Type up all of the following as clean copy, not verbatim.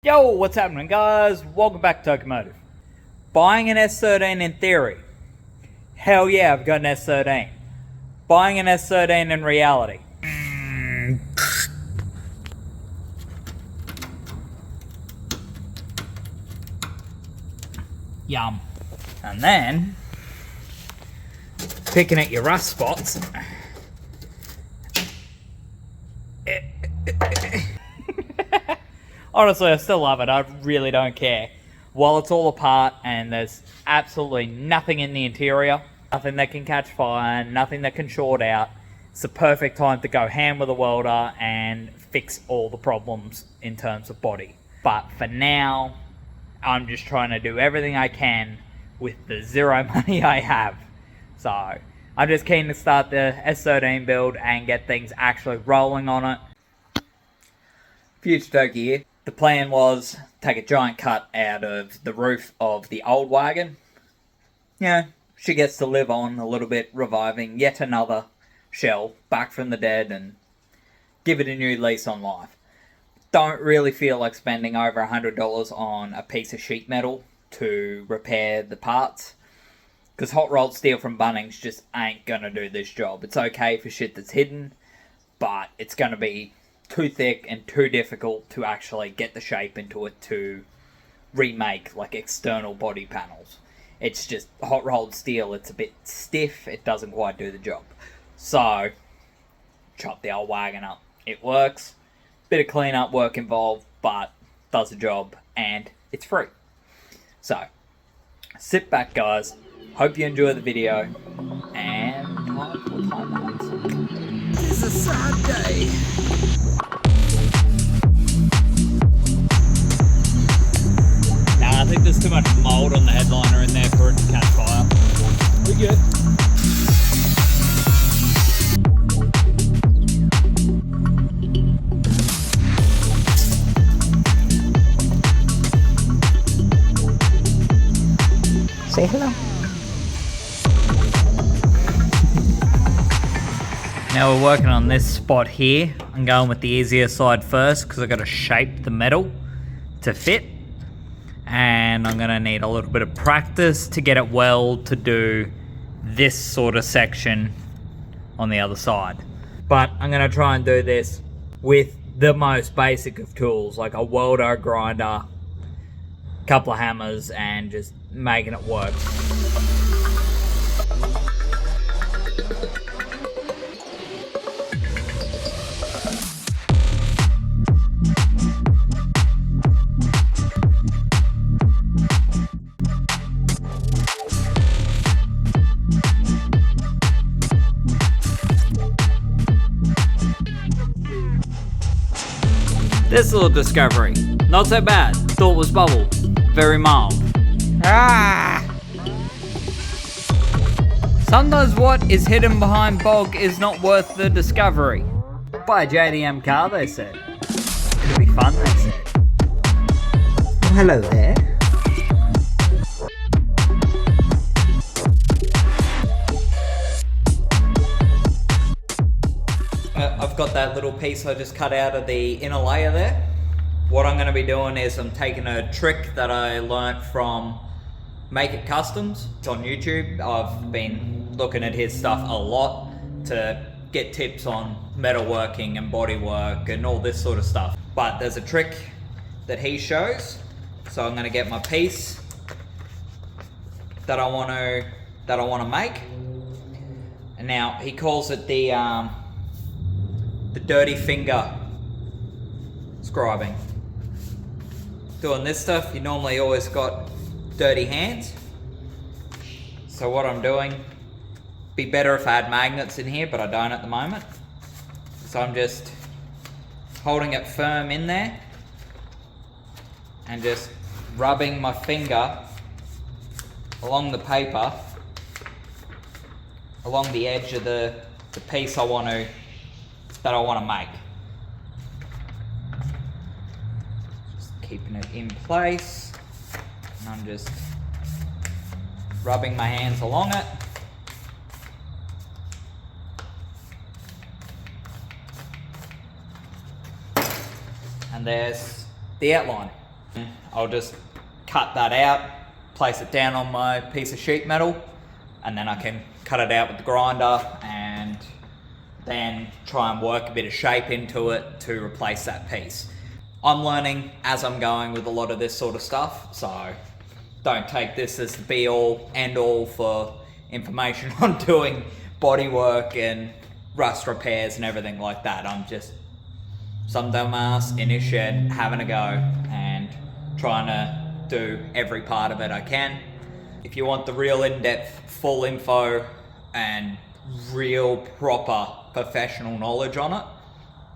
Yo, what's happening guys? Welcome back to Tokimotive. Buying an S13 in theory. Hell yeah, I've got an S13. Buying an S13 in reality. Yum. And then, picking at your rust spots. Honestly, I still love it. I really don't care. While it's all apart and there's absolutely nothing in the interior, nothing that can catch fire, nothing that can short out, it's the perfect time to go ham with a welder and fix all the problems in terms of body. But for now, I'm just trying to do everything I can with the zero money I have. So, I'm just keen to start the S13 build and get things actually rolling on it. Future Toki here. The plan was take a giant cut out of the roof of the old wagon. Yeah, she gets to live on a little bit, reviving yet another shell back from the dead and give it a new lease on life. Don't really feel like spending over $100 on a piece of sheet metal to repair the parts, because hot rolled steel from Bunnings just ain't gonna do this job. It's okay for shit that's hidden, but it's gonna be too thick and too difficult to actually get the shape into it to remake like external body panels. It's just hot rolled steel, it's a bit stiff, it doesn't quite do the job. So, chop the old wagon up. It works, bit of cleanup work involved, but does the job and it's free. So, sit back guys, hope you enjoy the video, and time. It's a sad day. I think there's too much mould on the headliner in there for it to catch fire. We're good. Say hello. Now we're working on this spot here. I'm going with the easier side first because I've got to shape the metal to fit. And I'm gonna need a little bit of practice to get it well to do this sort of section on the other side. But I'm gonna try and do this with the most basic of tools, like a welder, grinder, a couple of hammers, and just making it work. This little discovery, not so bad. Thought was bubble, very mild. Sometimes what is hidden behind bog is not worth the discovery. Buy a JDM car, they said. It'll be fun, they said. Well, hello there. I've got that little piece I just cut out of the inner layer there. What I'm going to be doing is I'm taking a trick that I learnt from Make It Customs. It's on YouTube. I've been looking at his stuff a lot to get tips on metalworking and bodywork and all this sort of stuff. But there's a trick that he shows. So I'm going to get my piece that I want to make. And now he calls it the dirty finger scribing. Doing this stuff, you normally always got dirty hands. So what I'm doing, be better if I had magnets in here, but I don't at the moment. So I'm just holding it firm in there and just rubbing my finger along the paper, along the edge of the piece that I want to make. Just keeping it in place, and I'm just rubbing my hands along it. And there's the outline. I'll just cut that out, place it down on my piece of sheet metal, and then I can cut it out with the grinder and then try and work a bit of shape into it to replace that piece. I'm learning as I'm going with a lot of this sort of stuff, so don't take this as the be all end all for information on doing bodywork and rust repairs and everything like that. I'm just some dumbass in his shed having a go and trying to do every part of it I can. If you want the real in-depth, full info and real proper professional knowledge on it,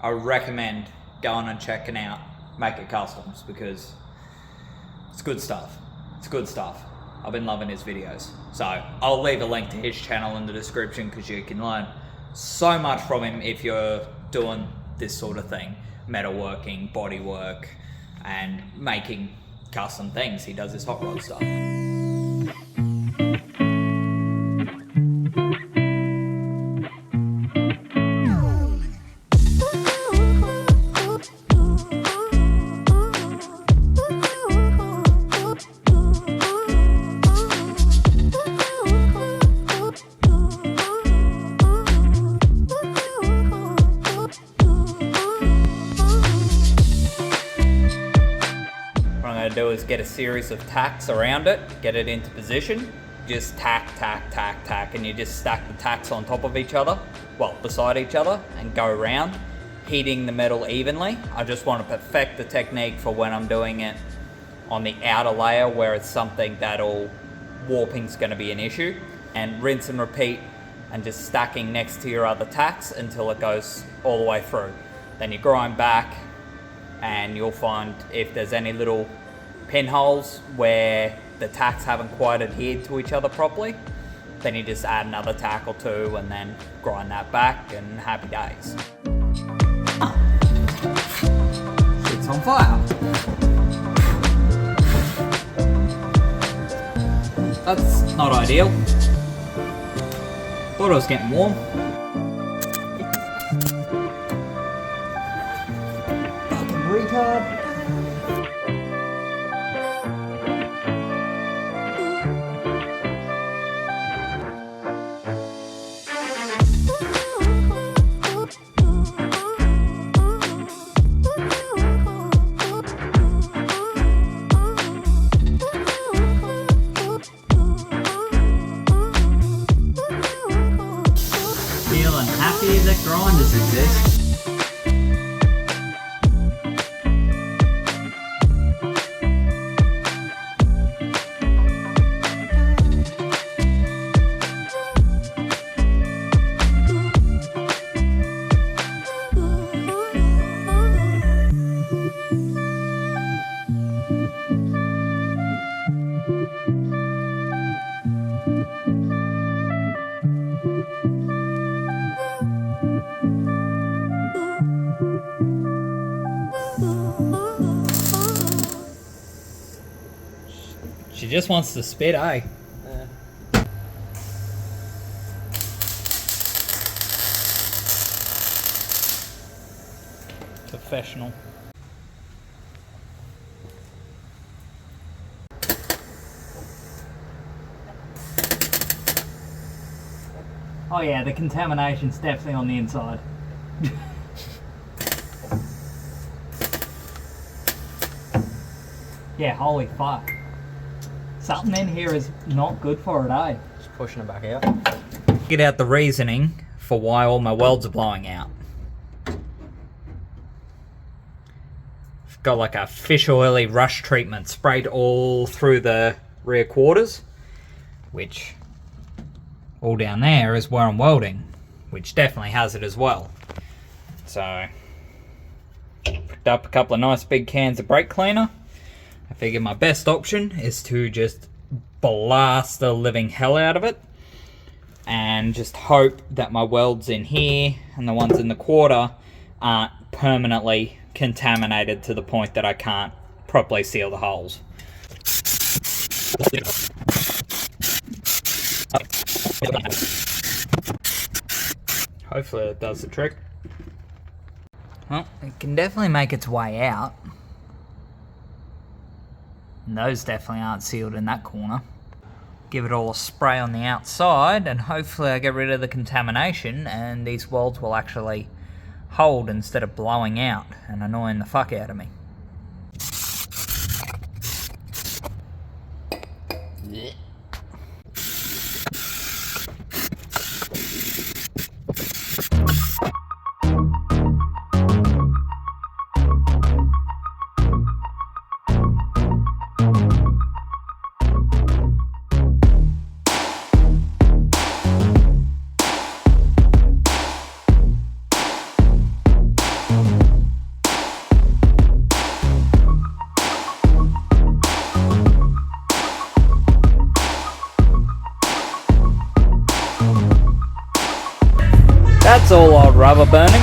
I recommend going and checking out Make It Customs, because it's good stuff. It's good stuff. I've been loving his videos. So I'll leave a link to his channel in the description, because you can learn so much from him if you're doing this sort of thing. Metalworking, bodywork, and making custom things. He does this hot rod stuff. Do is get a series of tacks around it, get it into position, just tack, and you just stack the tacks on top of each other, well, beside each other, and go around, heating the metal evenly. I just want to perfect the technique for when I'm doing it on the outer layer, where it's something that'll, warping's going to be an issue, and rinse and repeat, and just stacking next to your other tacks until it goes all the way through. Then you grind back, and you'll find if there's any little pinholes where the tacks haven't quite adhered to each other properly, then you just add another tack or two and then grind that back, and happy days. It's on fire. That's not ideal. Thought it was getting warm. Fucking retard. Happy that grinders exist. She just wants to spit, eh? Professional. Oh yeah, the contamination's definitely on the inside. Yeah, holy fuck. Something in here is not good for it, eh? Just pushing it back out. Get out the reasoning for why all my welds are blowing out. I've got like a fish oily rush treatment sprayed all through the rear quarters, which all down there is where I'm welding, which definitely has it as well. So, picked up a couple of nice big cans of brake cleaner. I figure my best option is to just blast the living hell out of it and just hope that my welds in here and the ones in the quarter aren't permanently contaminated to the point that I can't properly seal the holes. Hopefully it does the trick. Well, it can definitely make its way out. And those definitely aren't sealed in that corner. Give it all a spray on the outside, and hopefully I get rid of the contamination and these welds will actually hold instead of blowing out and annoying the fuck out of me. That's all old rubber burning.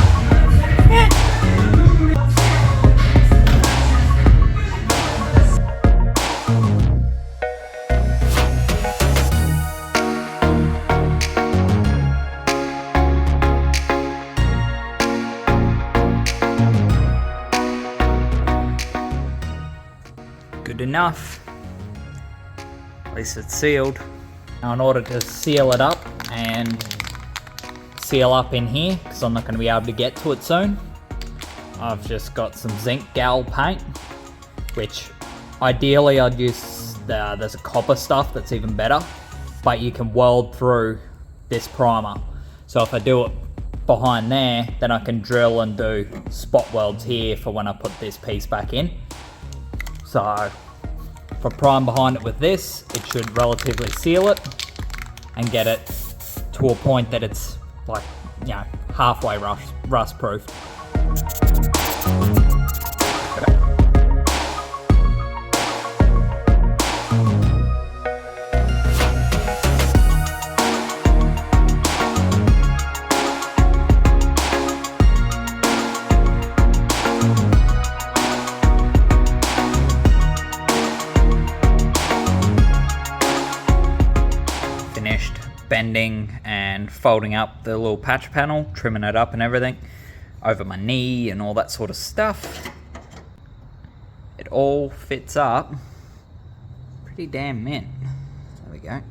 Good enough. At least it's sealed. Now in order to seal it up and seal up in here, because I'm not going to be able to get to it soon, I've just got some zinc gal paint, which ideally I'd use, there's a copper stuff that's even better, but you can weld through this primer. So if I do it behind there, then I can drill and do spot welds here for when I put this piece back in. So if I prime behind it with this, it should relatively seal it and get it to a point that it's like, you know, halfway rust proof. Finished bending and folding up the little patch panel, trimming it up and everything over my knee and all that sort of stuff. It all fits up pretty damn mint. There we go.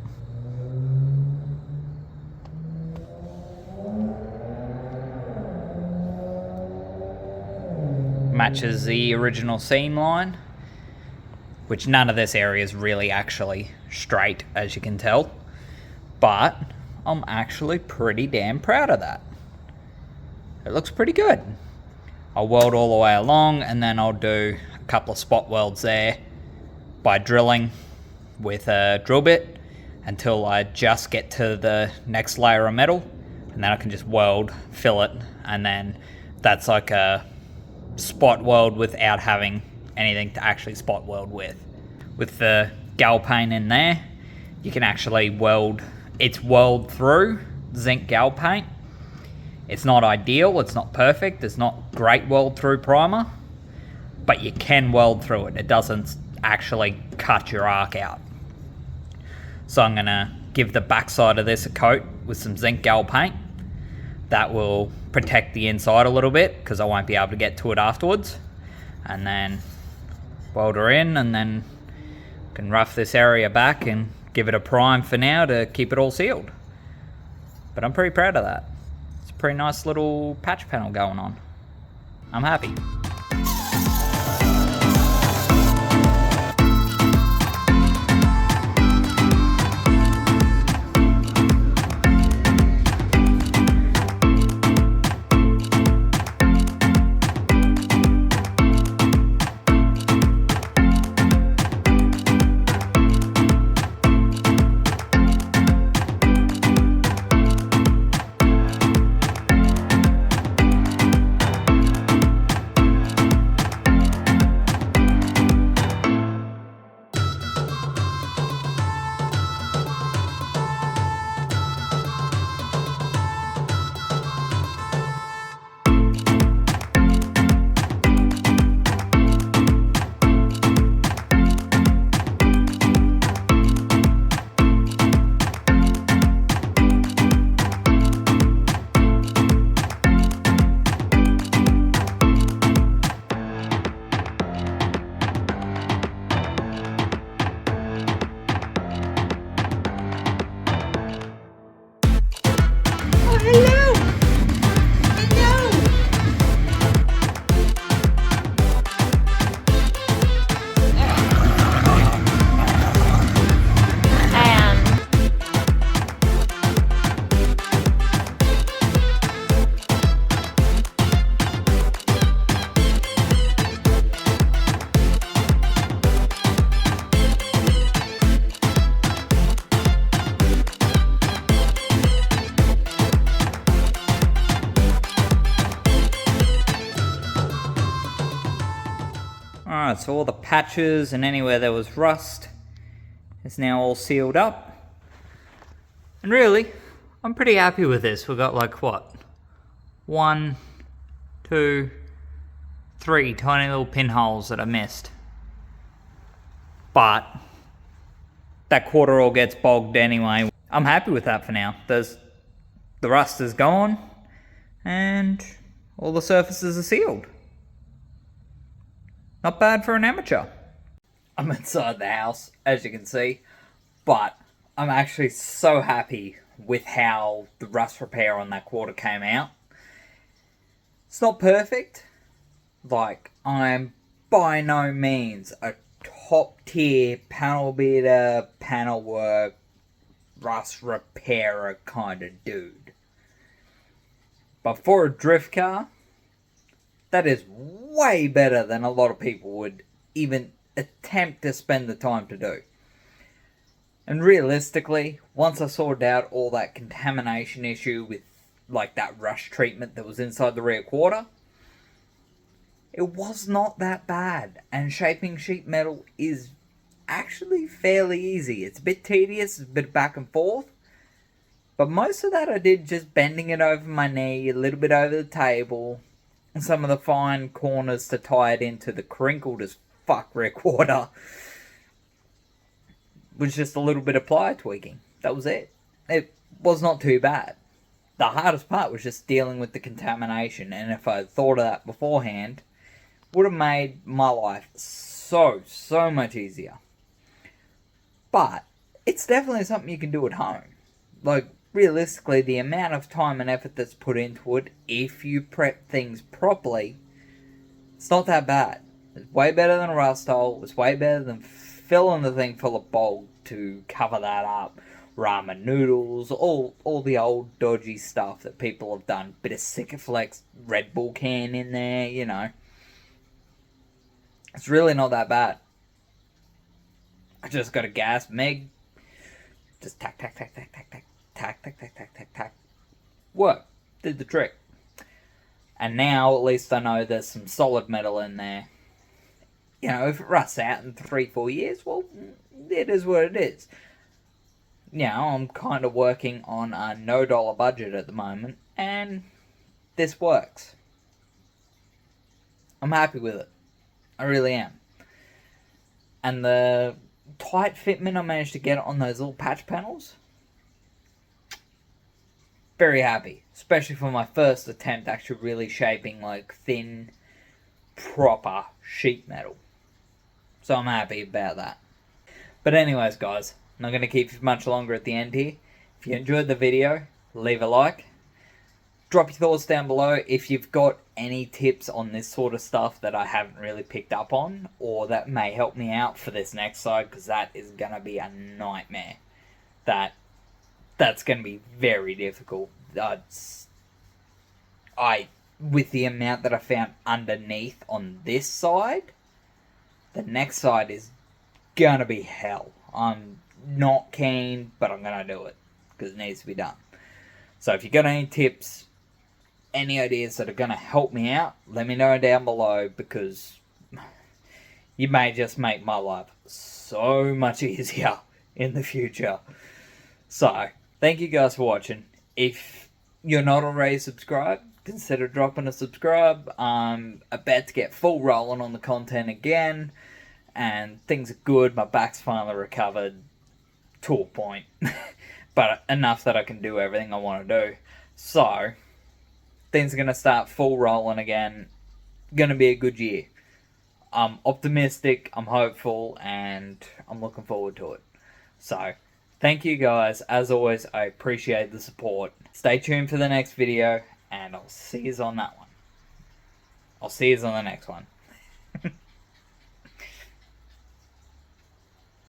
Matches the original seam line, which none of this area is really actually straight, as you can tell. But I'm actually pretty damn proud of that. It looks pretty good. I'll weld all the way along and then I'll do a couple of spot welds there by drilling with a drill bit until I just get to the next layer of metal, and then I can just weld, fill it, and then that's like a spot weld without having anything to actually spot weld with. With the gal paint in there, you can actually weld. It's weld through zinc gal paint. It's not ideal, it's not perfect, it's not great weld through primer, but you can weld through it. It doesn't actually cut your arc out. So I'm gonna give the backside of this a coat with some zinc gal paint. That will protect the inside a little bit because I won't be able to get to it afterwards. And then weld her in, and then can rough this area back and give it a prime for now to keep it all sealed. But I'm pretty proud of that. It's a pretty nice little patch panel going on. I'm happy. so all the patches and anywhere there was rust is now all sealed up. And really, I'm pretty happy with this. We've got like what? 1, 2, 3 tiny little pinholes that I missed. But that quarter all gets bogged anyway. I'm happy with that for now. The rust is gone and all the surfaces are sealed. Not bad for an amateur. I'm inside the house, as you can see, but I'm actually so happy with how the rust repair on that quarter came out. It's not perfect. Like, I'm by no means a top tier panel beater, panel work, rust repairer kind of dude. But for a drift car, that is way better than a lot of people would even attempt to spend the time to do. And realistically, once I sorted out all that contamination issue with like that rust treatment that was inside the rear quarter, it was not that bad. And shaping sheet metal is actually fairly easy. It's a bit tedious, it's a bit back and forth. But most of that I did just bending it over my knee, a little bit over the table, and some of the fine corners to tie it into the crinkled as fuck rear quarter. Was just a little bit of ply tweaking. That was it. It was not too bad. The hardest part was just dealing with the contamination, and if I had thought of that beforehand, would have made my life so much easier. But it's definitely something you can do at home. Like, realistically, the amount of time and effort that's put into it, if you prep things properly, it's not that bad. It's way better than a rust hole. It's way better than filling the thing full of bulk to cover that up. Ramen noodles, all the old dodgy stuff that people have done. Bit of Sikaflex Red Bull can in there, you know. It's really not that bad. I just got a gas meg. Just tack, tack, tack, tack, tack, tack, tack, tack, tack, tack, tack, tack. Work. Did the trick. And now at least I know there's some solid metal in there. You know, if it rusts out in 3-4 years, well, it is what it is. You know, I'm kind of working on a no-dollar budget at the moment, and this works. I'm happy with it. I really am. And the tight fitment I managed to get on those little patch panels, very happy. Especially for my first attempt actually really shaping like thin, proper sheet metal. So I'm happy about that. But anyways, guys, I'm not going to keep you much longer at the end here. If you enjoyed the video, leave a like. Drop your thoughts down below if you've got any tips on this sort of stuff that I haven't really picked up on, or that may help me out for this next side, because that is going to be a nightmare. That's going to be very difficult. With the amount that I found underneath on this side, the next side is going to be hell. I'm not keen, but I'm going to do it, because it needs to be done. So if you got any tips, any ideas that are going to help me out, let me know down below, because you may just make my life so much easier in the future. So, thank you guys for watching. If you're not already subscribed, consider dropping a subscribe. I'm about to get full rolling on the content again, and things are good. My back's finally recovered to a point, but enough that I can do everything I want to do. So, things are going to start full rolling again. Going to be a good year. I'm optimistic, I'm hopeful, and I'm looking forward to it. So, thank you guys. As always, I appreciate the support. Stay tuned for the next video, and I'll see you on that one. I'll see you on the next one.